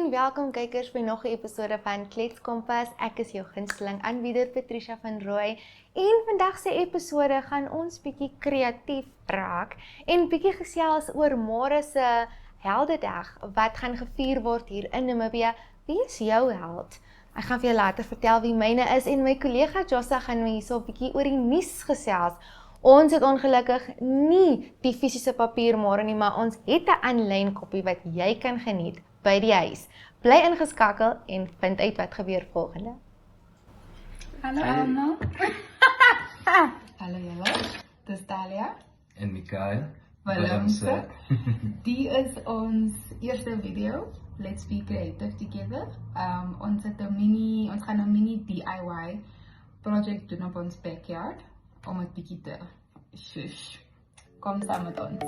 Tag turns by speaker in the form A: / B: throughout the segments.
A: En welkom kykers by nog 'n episode van Kletskompas. Ek is jou gunsteling aanbieder Patricia van Rooi. En vandag se episode gaan ons bietjie kreatief raak en bietjie gesels oor môre se Heldedag wat gaan gevier word hier in Namibië. Wie is jou held? Ek gaan vir jou later vertel wie myne is en my kollega Jossa gaan my hierso 'n bietjie oor die nuus gesels. Ons het ongelukkig nie die fisiese papier môre nie, maar ons het 'n aanlyn kopie wat jy kan geniet by die huis. Bly ingeskakel en vind uit wat gebeur volgende.
B: Hallo almal. Hallo julle. Dis Talia
C: en Mikael.
B: Willemse. Die is ons eerste video. Let's be creative together. Ons gaan 'n mini DIY project doen op ons backyard om 'n bietjie te shush. Kom saam met ons.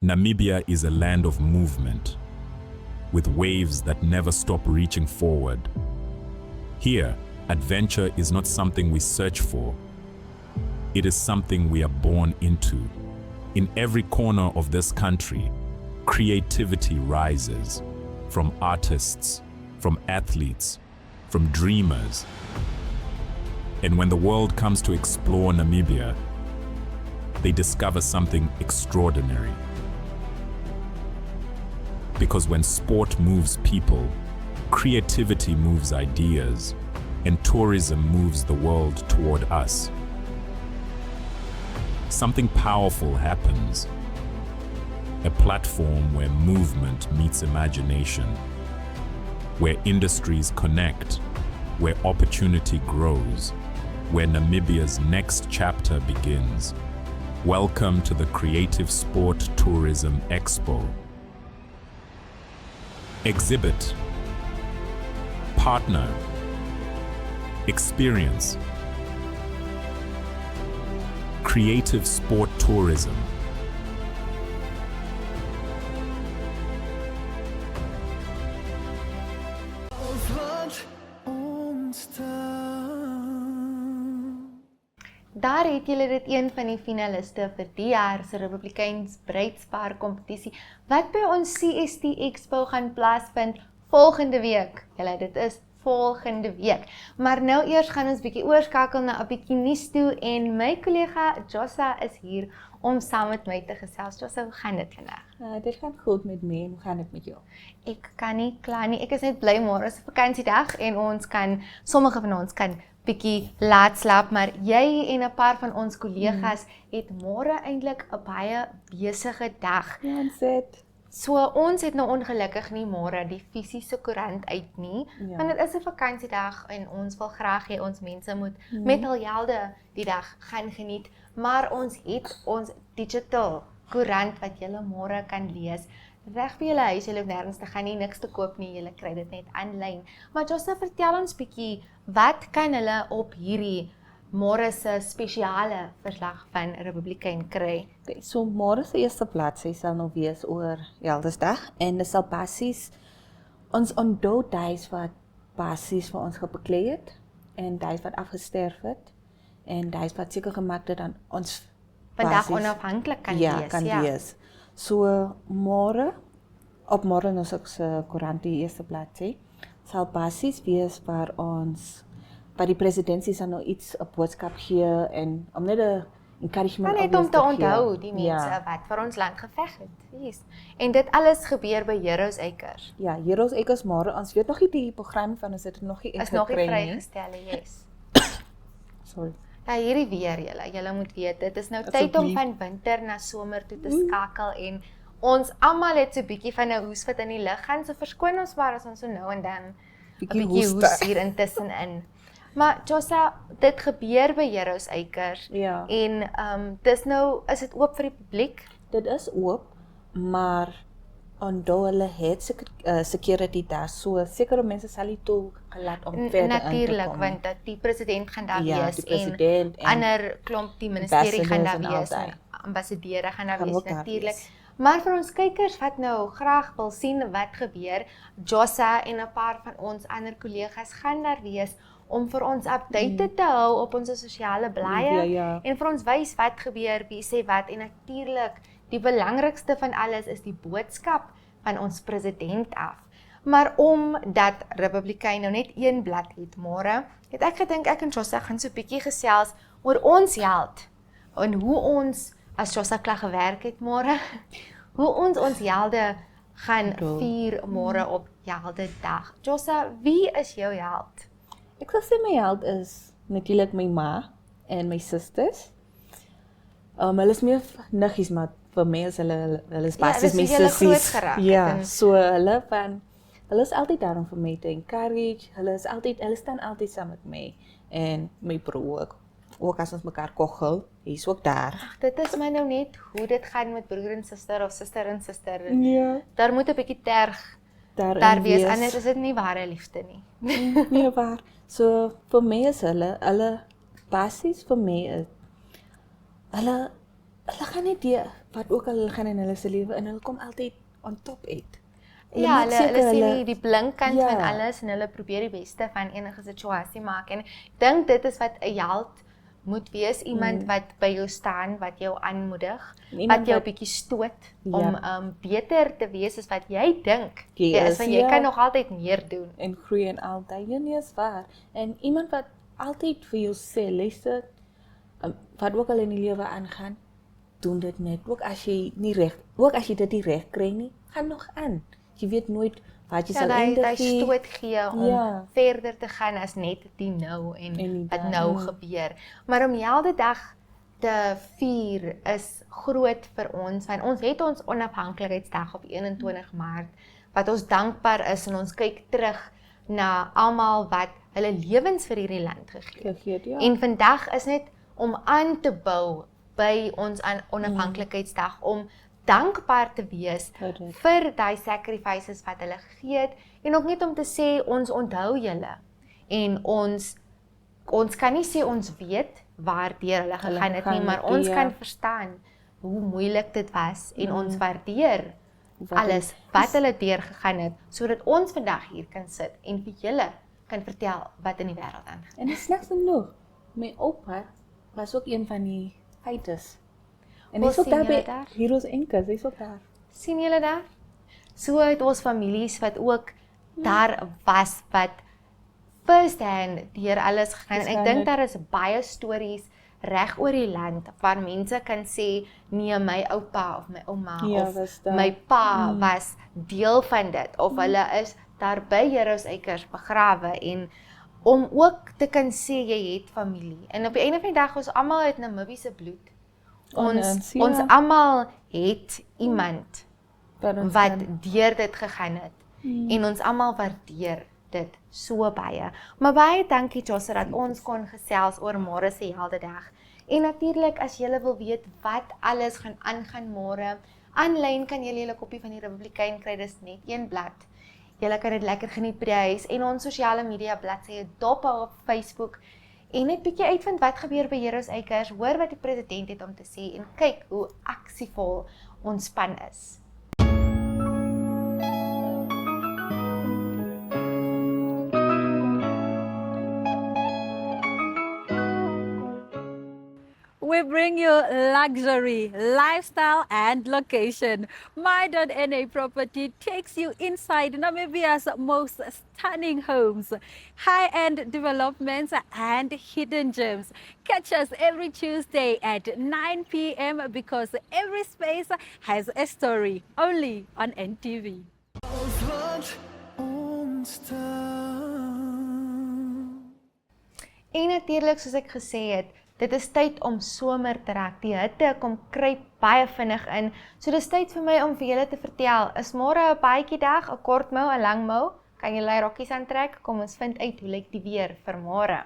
D: Namibia is a land of movement, with waves that never stop reaching forward. Here, adventure is not something we search for. It is something we are born into. In every corner of this country, creativity rises, from artists, from athletes, from dreamers. And when the world comes to explore Namibia, they discover something extraordinary. Because when sport moves people, creativity moves ideas, and tourism moves the world toward us. Something powerful happens. A platform where movement meets imagination, where industries connect, where opportunity grows, where Namibia's next chapter begins. Welcome to the Creative Sport Tourism Expo. Exhibit, partner, experience. Creative sport tourism.
A: Daar het julle dit een van die finaliste vir die jaar se Republikeins Bruidspaar kompetisie wat by ons CST Expo gaan plaasvind volgende week. Julle, dit is volgende week. Maar nou eers gaan ons bietjie oorskakel na 'n bietjie nuus toe en my kollega Jossa is hier om saam met my te gesels. Jossa, hoe gaan dit vandag?
B: Dit gaan goed met my en hoe gaan dit met jou?
A: Ek kan nie kla nie. Ek is net bly môre is 'n vakansiedag en sommige van ons kan bietjie laat slaap, maar jy en 'n paar van ons kollegas het môre eintlik 'n baie besige dag.
B: Ja, ons het.
A: So ons het nou ongelukkig nie môre die fisiese koerant uit nie, want dit is 'n vakansiedag en ons wil graag hê ons mense moet met hul helde die dag gaan geniet, maar ons het ons digital koerant wat julle môre kan lees. Reg by julle huis, julle hoef nêrens te gaan nie, niks te koop nie, julle kry dit net aanlyn. Maar Jossa, vertel ons bietjie, wat kan hulle op hierdie môre se spesiale verslag van Republikein kry?
E: Okay, so môre se eerste bladsy sal nou wees oor Heldersdag en dit sal basies
C: ons onthou dies wat basies vir ons gebeklei het, en dies wat afgesterf het, en dies wat seker gemaak het dat ons
A: Vandag onafhanklik kan wees.
C: Kan wees. So, op môre in ons koerant die eerste bladsy, sal basies wees waar die presidentsie sal nou 'n boodskap gee, en om net 'n encouragement
A: net om te onthou die mense wat vir ons land geveg het. Yes. En dit alles gebeur by Heroes Acres.
C: Ja, Heroes Acres môre, ons weet nog nie die program van ons het nog nie
A: is nog nie vrygestel, yes.
C: Sorry.
A: Ja, hierdie weer julle moet weet, dit is nou tyd om van winter na somer toe te skakel en ons almal het so 'n bietjie van 'n hoesvat in die lug gaan, so verskoon ons maar as ons so nou en dan 'n bietjie hoes hier intussenin. Maar Jossa, dit gebeur by Heroes Acres.
C: Ja.
A: En dis nou, is dit oop vir die publiek?
C: Dit is oop, maar onthou hulle het security daar, so sekere mense sal nie toegelaat om verder in te kom.
A: Natuurlik, want die president gaan daar wees,
C: die president
A: en ander klomp die ministerie gaan daar wees, en ambassadeure gaan daar wees, natuurlik. Maar vir ons kykers wat nou graag wil sien wat gebeur, Jossa en 'n paar van ons ander kollegas gaan daar wees, om vir ons updated te hou op ons sosiale blaaie, en vir ons wys wat gebeur, wie sê wat, en natuurlik, die belangrikste van alles is die boodskap van ons president af. Maar omdat Republikein nou net een blad het môre, het ek gedink ek en Jossa gaan so 'n bietjie gesels oor ons held, en hoe ons, as Jossa klaar gewerk het môre, hoe ons helde gaan vier môre op Heldedag. Jossa, wie is jou held?
C: Ek sal sê my held is natuurlik my ma en my susters. Hulle is meer niggies, maar vir my is hulle is basies my sissies. Ja, so hulle is altyd daar om vir my te encourage. Hulle staan altyd saam met my en my broer ook as ons mekaar koggel, hy is ook daar.
A: Ag, dit is my nou net hoe dit gaan met broer en suster of suster en suster.
C: Ja.
A: Daar moet 'n bietjie terg daar wees, anders is dit nie ware liefde nie.
C: Nee, waar. So, vir my is hulle basies vir my is, hulle gaan nie die, wat ook al hulle gaan in hulle se lewe, en hulle kom altyd on top uit.
A: Ja, hulle sien die blink kant van alles, en hulle probeer die beste van enige situasie maak, en ek dink dit is wat 'n held moet wees, iemand wat by jou staan, wat jou aanmoedig, wat jou 'n bietjie stoot, om beter te wees as wat jy dink jy is, want jy kan nog altyd meer doen.
C: En groei en altyd, nee, is waar. En iemand wat altyd vir jou sê, luister, wat ook al in die lewe aangaan, doen dit net, ook as jy dit nie reg kry nie, gaan nog aan. Jy weet nooit wat jy sal eindig.
A: Die stoot gee om verder te gaan as net die nou en wat nou gebeur. Maar om Heldedag te vier is groot vir ons, want ons het ons onafhanklikheidsdag op 21 Maart, wat ons dankbaar is, en ons kyk terug na almal wat hulle lewens vir hierdie land gegee het. En vandag is net om aan te bou by ons onafhanklikheidsdag, om dankbaar te wees vir die sacrifices wat hulle gegee het, en ook net om te sê, ons onthou julle, en ons kan nie sê ons weet waardeur hulle gegaan het nie, maar ons kan verstaan hoe moeilik dit was, en ons waardeer alles wat hulle deurgegaan het, sodat ons vandag hier kan sit, en vir julle kan vertel wat in die wêreld aangaan.
C: En dit snaaks nog, my oupa was ook een van die fighters. En hy is ook daar by Heroes Acres, hy is ook daar.
A: Sien julle daar? So het ons families wat ook daar was, wat first hand deur alles gegaan. En ek dink daar is baie stories reg oor die land, waar mense kan sê, nee, my oupa of my ouma of my pa was deel van dit, of hulle is daar by Heroes Acres begrawe, en om ook te kan sê, jy het familie. En op die einde van die dag, ons almal uit Namibiese bloed. Ons almal het iemand wat deur dit gegaan het, en ons almal waardeer dit so baie. Maar baie dankie Jossa dat ons kon gesels oor môre se Heldedag. En natuurlik, as julle wil weet wat alles gaan aangaan môre, aanlyn kan julle 'n koppie van die Republikein kry, dis net een blad. Julle kan dit lekker geniet by die huis, en ons sosiale media bladsye dop hou op Facebook, en net bietjie uitvind wat gebeur by Heroes Acres, hoor wat die president het om te sê, en kyk hoe aksievol ons span is.
E: we bring you luxury, lifestyle, and location. My.NA Property takes you inside Namibia's most stunning homes, high-end developments, and hidden gems. Catch us every Tuesday at 9 p.m. because every space has a story, only on NTV.
A: En natuurlik, soos ek gesê het, dit is tyd om somer te raak. Die hitte kom kruip baie vinnig in. So dis tyd vir my om vir julle te vertel, is môre 'n baadjie dag, 'n kort mou, 'n lang mou? Kan jy lei rokkies aantrek? Kom ons vind uit hoe lyk die weer vir môre.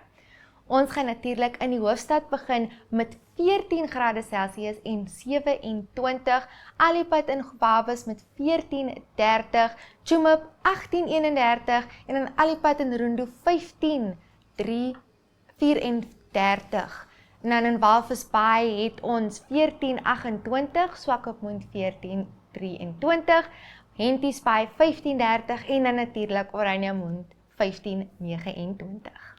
A: Ons gaan natuurlik in die hoofstad begin met 14 grade Celsius en 27, Alipad in Gebabes met 14:30, Tsumeb 18:31 en in Alipad in Rundu 15:34. En dan in Walvis Bay het ons 14:28, Swakopmund 14:23, Henties Bay 15:30 en dan natuurlik Oranjemund 15:29.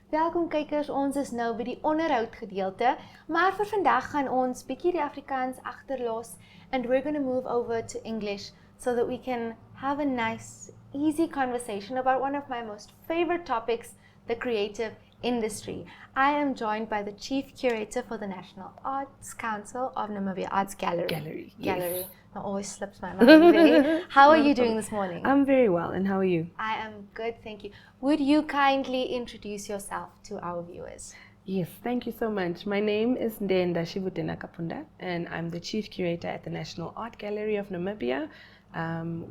A: Welkom kykers, ons is nou by die onderhoud gedeelte, maar vir vandag gaan ons bietjie die Afrikaans agterlos and we're going to move over to English so that we can have a nice, easy conversation about one of my most favorite topics, the creative industry. I am joined by the Chief Curator for the National Arts Council of Namibia Arts Gallery.
C: Gallery.
A: Yes. That always slips my mind there. How are you doing this morning?
C: I'm very well, and how are you?
A: I am good, thank you. Would you kindly introduce yourself to our viewers?
C: Yes, thank you so much. My name is Ndeenda Shivute-Nakapunda, and I'm the Chief Curator at the National Art Gallery of Namibia,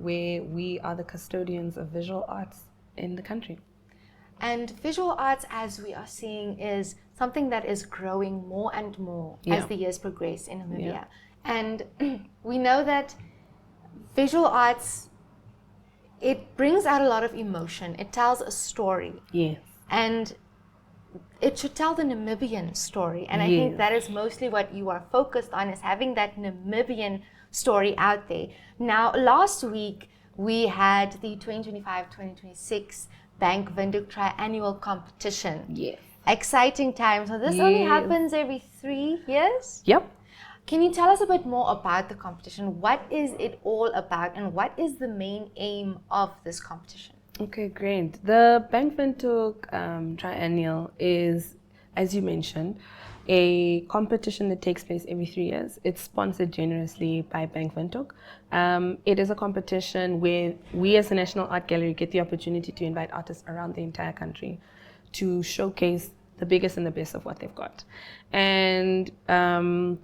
C: where we are the custodians of visual arts in the country.
A: And visual arts, as we are seeing, is something that is growing more and more as the years progress in Namibia.
C: Yeah.
A: And we know that visual arts, it brings out a lot of emotion. It tells a story.
C: Yes.
A: And it should tell the Namibian story. And I think that is mostly what you are focused on, is having that Namibian story out there. Now, last week, we had the 2025-2026 Bank Windhoek Triennial competition.
C: Yes.
A: Exciting time. So this only happens every 3 years?
C: Yep.
A: Can you tell us a bit more about the competition? What is it all about and what is the main aim of this competition?
C: Okay, great. The Bank Windhoek Triennial is, as you mentioned, a competition that takes place every 3 years. It's sponsored generously by Bank Windhoek. It is a competition where we as the National Art Gallery get the opportunity to invite artists around the entire country to showcase the biggest and the best of what they've got. And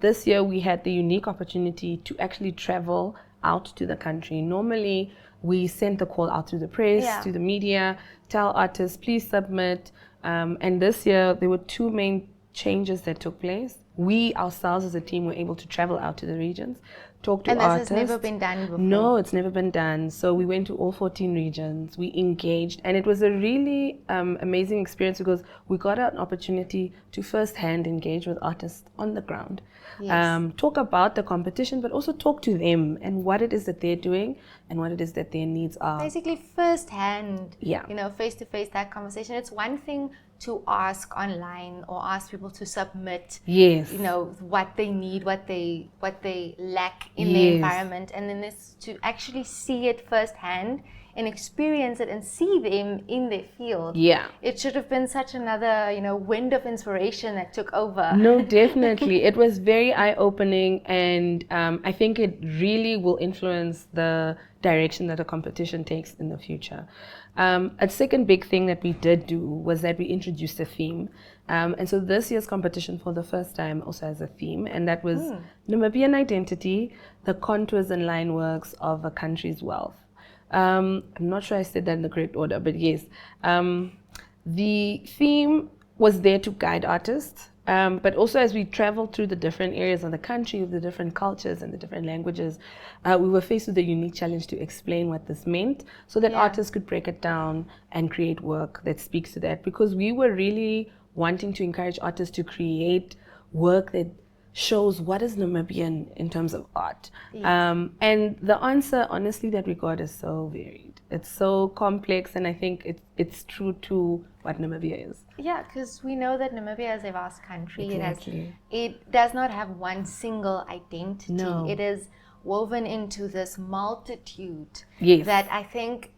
C: this year we had the unique opportunity to actually travel out to the country. Normally we send the call out to the press, to the media, tell artists, please submit. And this year there were two main changes that took place. We ourselves as a team were able to travel out to the regions, talk to artists.
A: And this has never been done before?
C: No, it's never been done. So we went to all 14 regions, we engaged, and it was a really amazing experience because we got an opportunity to firsthand engage with artists on the ground.
A: Yes.
C: Talk about the competition, but also talk to them and what it is that they're doing and what it is that their needs are.
A: Basically firsthand,
C: Yeah.
A: you know, face-to-face, that conversation. It's one thing to ask online or ask people to submit,
C: Yes.
A: you know, what they need, what they lack in the environment, and then this to actually see it firsthand and experience it and see them in their field.
C: Yeah.
A: It should have been such another, you know, wind of inspiration that took over.
C: No, definitely. It was very eye-opening, and I think it really will influence the direction that the competition takes in the future. A second big thing that we did do was that we introduced a theme. And so this year's competition for the first time also has a theme, and that was Namibian identity, the contours and line works of a country's wealth. I'm not sure I said that in the correct order, but yes. The theme was there to guide artists, but also as we traveled through the different areas of the country, the different cultures and the different languages, we were faced with a unique challenge to explain what this meant so that artists could break it down and create work that speaks to that, because we were really wanting to encourage artists to create work that shows what is Namibian in terms of art.
A: Yes.
C: And the answer, honestly, that we got is so varied. It's so complex, and I think it's true to what Namibia is.
A: Yeah, because we know that Namibia is a vast country.
C: Exactly.
A: It does not have one single identity.
C: No.
A: It is woven into this multitude
C: Yes.
A: that I think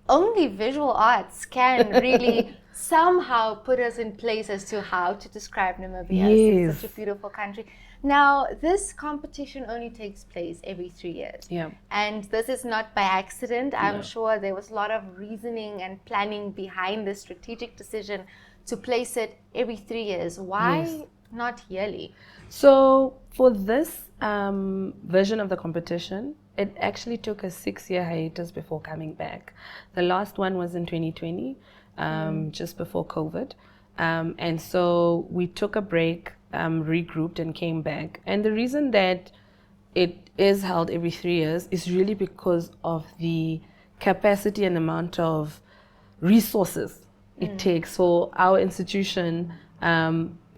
A: only visual arts can really somehow put us in place as to how to describe Namibia.
C: Yes.
A: It's such a beautiful country. Now, this competition only takes place every 3 years.
C: Yeah.
A: And this is not by accident. I'm
C: No.
A: sure there was a lot of reasoning and planning behind the strategic decision to place it every 3 years. Why
C: Yes.
A: not yearly?
C: So for this version of the competition, it actually took a 6-year hiatus before coming back. The last one was in 2020, just before COVID. And so we took a break, regrouped, and came back. And the reason that it is held every 3 years is really because of the capacity and amount of resources it takes for our institution,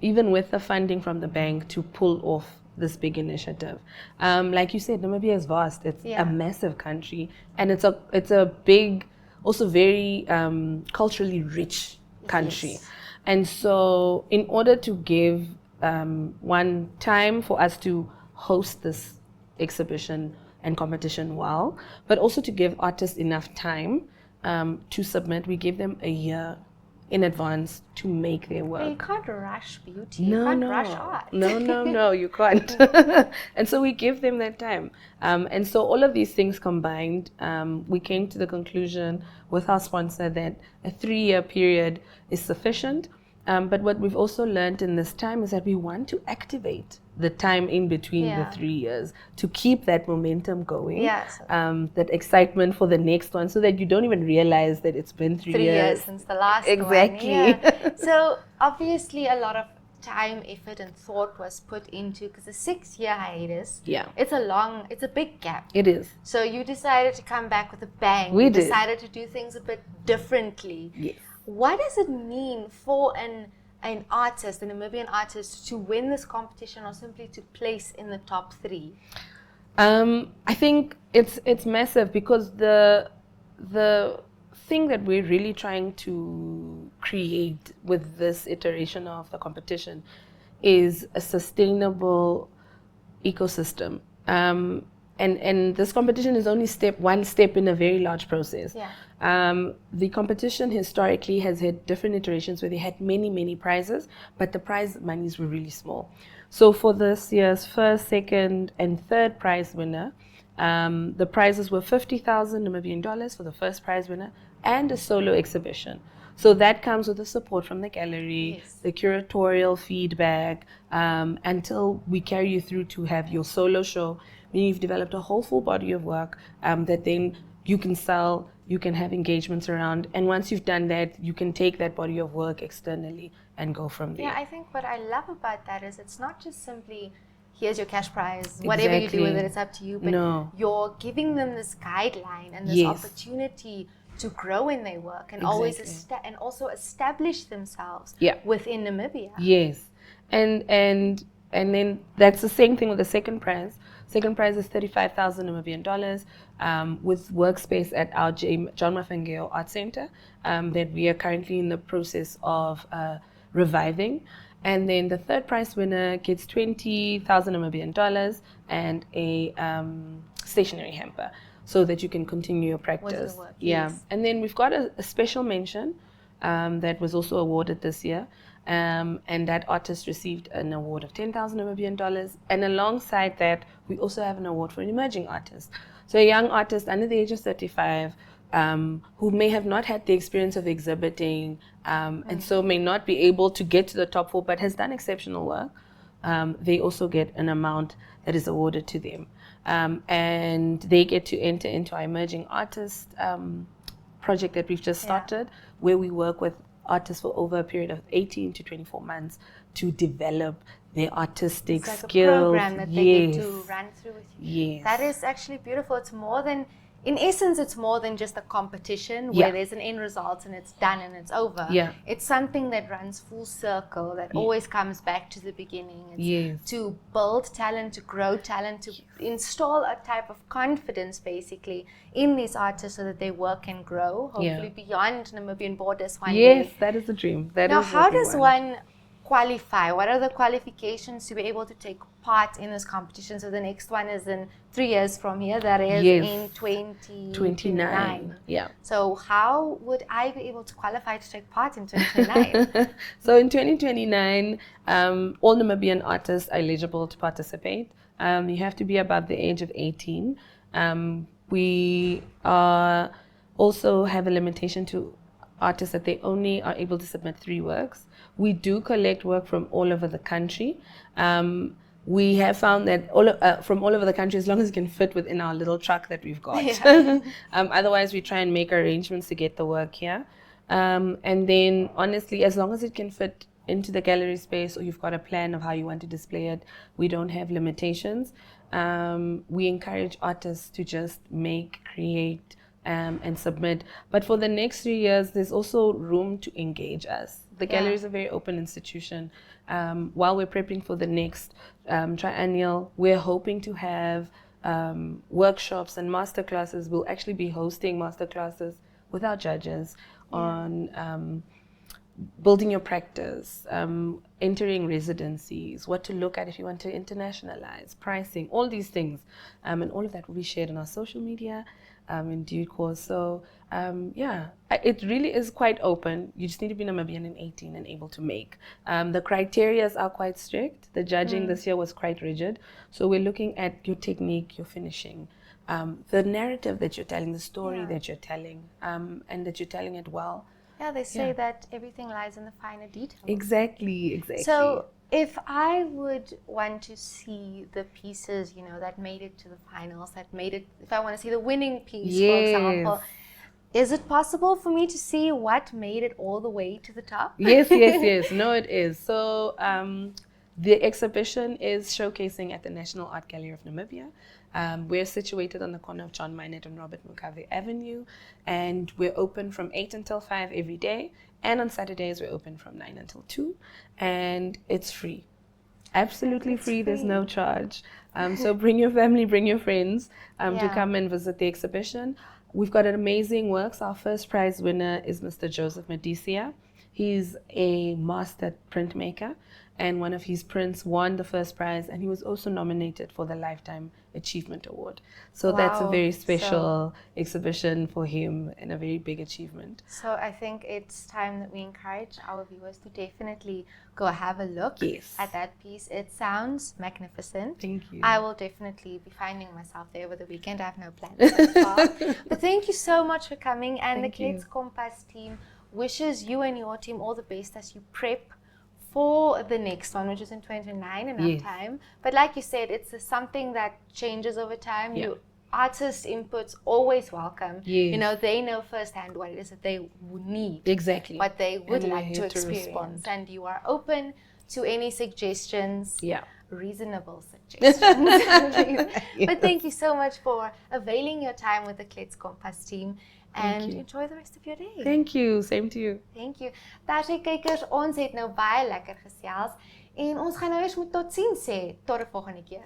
C: even with the funding from the bank, to pull off this big initiative. Like you said, Namibia is vast. It's a massive country, and it's a big, also very culturally rich country.
A: Yes.
C: And so in order to give one time for us to host this exhibition and competition well, but also to give artists enough time to submit, we give them a year in advance to make their work.
A: You can't rush beauty. You can't rush art.
C: No, you can't. And so we give them that time. And so all of these things combined, we came to the conclusion with our sponsor that a 3-year period is sufficient. But what we've also learned in this time is that we want to activate the time in between the 3 years to keep that momentum going,
A: Yes.
C: that excitement for the next one, so that you don't even realize that it's been 3 years.
A: Since the last
C: Exactly.
A: one. Yeah. So obviously a lot of time, effort, and thought was put into, because the 6-year hiatus, it's a big gap.
C: It is.
A: So you decided to come back with a bang.
C: We
A: you
C: did.
A: decided to do things a bit differently.
C: Yes.
A: What does it mean for an artist, an Namibian artist, to win this competition or simply to place in the top 3?
C: I think it's massive, because the thing that we're really trying to create with this iteration of the competition is a sustainable ecosystem. And this competition is only one step in a very large process.
A: Yeah.
C: The competition historically has had different iterations where they had many prizes, but the prize monies were really small. So for this year's first, second, and third prize winner, the prizes were 50,000 Namibian dollars for the first prize winner and a solo exhibition. So that comes with the support from the gallery, the curatorial feedback, until we carry you through to have your solo show. When you've developed a whole full body of work that then you can sell, you can have engagements around, and once you've done that, you can take that body of work externally and go from there.
A: Yeah, I think what I love about that is it's not just simply, here's your cash prize, whatever you do with it, it's up to you, but you're giving them this guideline and this opportunity to grow in their work and always and also establish themselves within Namibia.
C: Yes, and then that's the same thing with the second prize. Second prize is 35,000 Namibian dollars with workspace at our John Mafengeo Art Center that we are currently in the process of reviving. And then the third prize winner gets 20,000 Namibian dollars and a stationery hamper, so that you can continue your practice. And then we've got a special mention that was also awarded this year. And that artist received an award of 10,000 Namibian dollars. And alongside that, we also have an award for an emerging artist. So a young artist under the age of 35 who may have not had the experience of exhibiting and so may not be able to get to the top 4, but has done exceptional work. They also get an amount that is awarded to them. And they get to enter into our emerging artist project that we've just started, where we work with artists for over a period of 18 to 24 months to develop their artistic skills.
A: It's like a program that they get to run through with you.
C: Yes.
A: That is actually beautiful. It's more than in essence, it's more than just a competition where there's an end result and it's done and it's over.
C: Yeah.
A: It's something that runs full circle, that always comes back to the beginning. It's to build talent, to grow talent, to install a type of confidence, basically, in these artists so that their work can grow, hopefully beyond Namibian borders one day.
C: Yes, that is the dream.
A: Now, how does one qualify? What are the qualifications to be able to take part in this competition? So the next one is in 3 years from here, that is in 2029.
C: Yeah.
A: So how would I be able to qualify to take part in 2029?
C: So in 2029, all Namibian artists are eligible to participate. You have to be above the age of 18. We also have a limitation to artists that they only are able to submit 3 works. We do collect work from all over the country. We have found that from all over the country, as long as it can fit within our little truck that we've got. Otherwise, we try and make arrangements to get the work here. And then, honestly, as long as it can fit into the gallery space, or you've got a plan of how you want to display it, we don't have limitations. We encourage artists to just make, create, and submit. But for the next 3 years, there's also room to engage us. The gallery is a very open institution. While we're prepping for the next Triennial, we're hoping to have workshops and masterclasses. We'll actually be hosting masterclasses with our judges on building your practice, entering residencies, what to look at if you want to internationalize, pricing, all these things. And all of that will be shared on our social media in due course. So it really is quite open. You just need to be Namibian and 18 and able to make. The criteria are quite strict. The judging this year was quite rigid. So we're looking at your technique, your finishing, the narrative that you're telling, the story that you're telling, and that you're telling it well.
A: Yeah, they say that everything lies in the finer details.
C: Exactly.
A: So if I would want to see the pieces, that made it to the finals, if I want to see the winning piece, for example, is it possible for me to see what made it all the way to the top?
C: Yes. No, it is. So the exhibition is showcasing at the National Art Gallery of Namibia. We're situated on the corner of John Minot and Robert Mugabe Avenue, and we're open from 8 until 5 every day, and on Saturdays we're open from 9 until 2, and it's free. Absolutely free. There's no charge. So bring your family, bring your friends to come and visit the exhibition. We've got amazing works. Our first prize winner is Mr. Joseph Medicia. He's a master printmaker, and one of his prints won the first prize, and he was also nominated for the Lifetime Achievement Award. So that's a very special exhibition for him and a very big achievement.
A: So I think it's time that we encourage our viewers to definitely go have a look at that piece. It sounds magnificent.
C: Thank you.
A: I will definitely be finding myself there over the weekend. I have no plans so far. But thank you so much for coming, and the Kletskompas team wishes you and your team all the best as you prep for the next one, which is in 2029, enough time. But like you said, it's something that changes over time. Artist input's always welcome. They know firsthand what it is that they need.
C: Exactly.
A: What they would like to experience. And you are open to any suggestions. Reasonable suggestions. But thank you so much for availing your time with the Kletskompas team. And enjoy the rest of your day.
C: Thank you. Same to you.
A: Thank you. Daarsy kykers, ons het nou baie lekker gesels en ons gaan nou eers moet totsiens sê tot die volgende keer.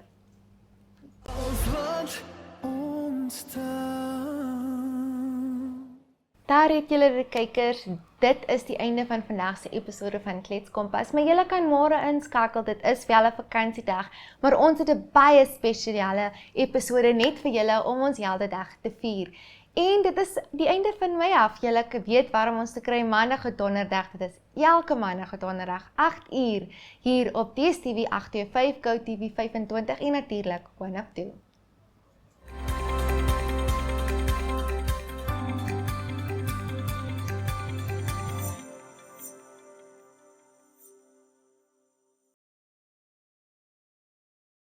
A: Daar het julle die kykers. Dit is die einde van vandag se episode van Kletskompas. Maar julle kan môre inskakel. Dit is wel 'n vakansiedag, maar ons het 'n baie spesiale episode net vir julle om ons Heldedag te vier. En dit is die einde van my af. Julle weet waarom ons te kry Maandag en Donderdag. Dit is elke Maandag en Donderdag 8 uur hier op DStv 825, GoTV 25 en natuurlik 102.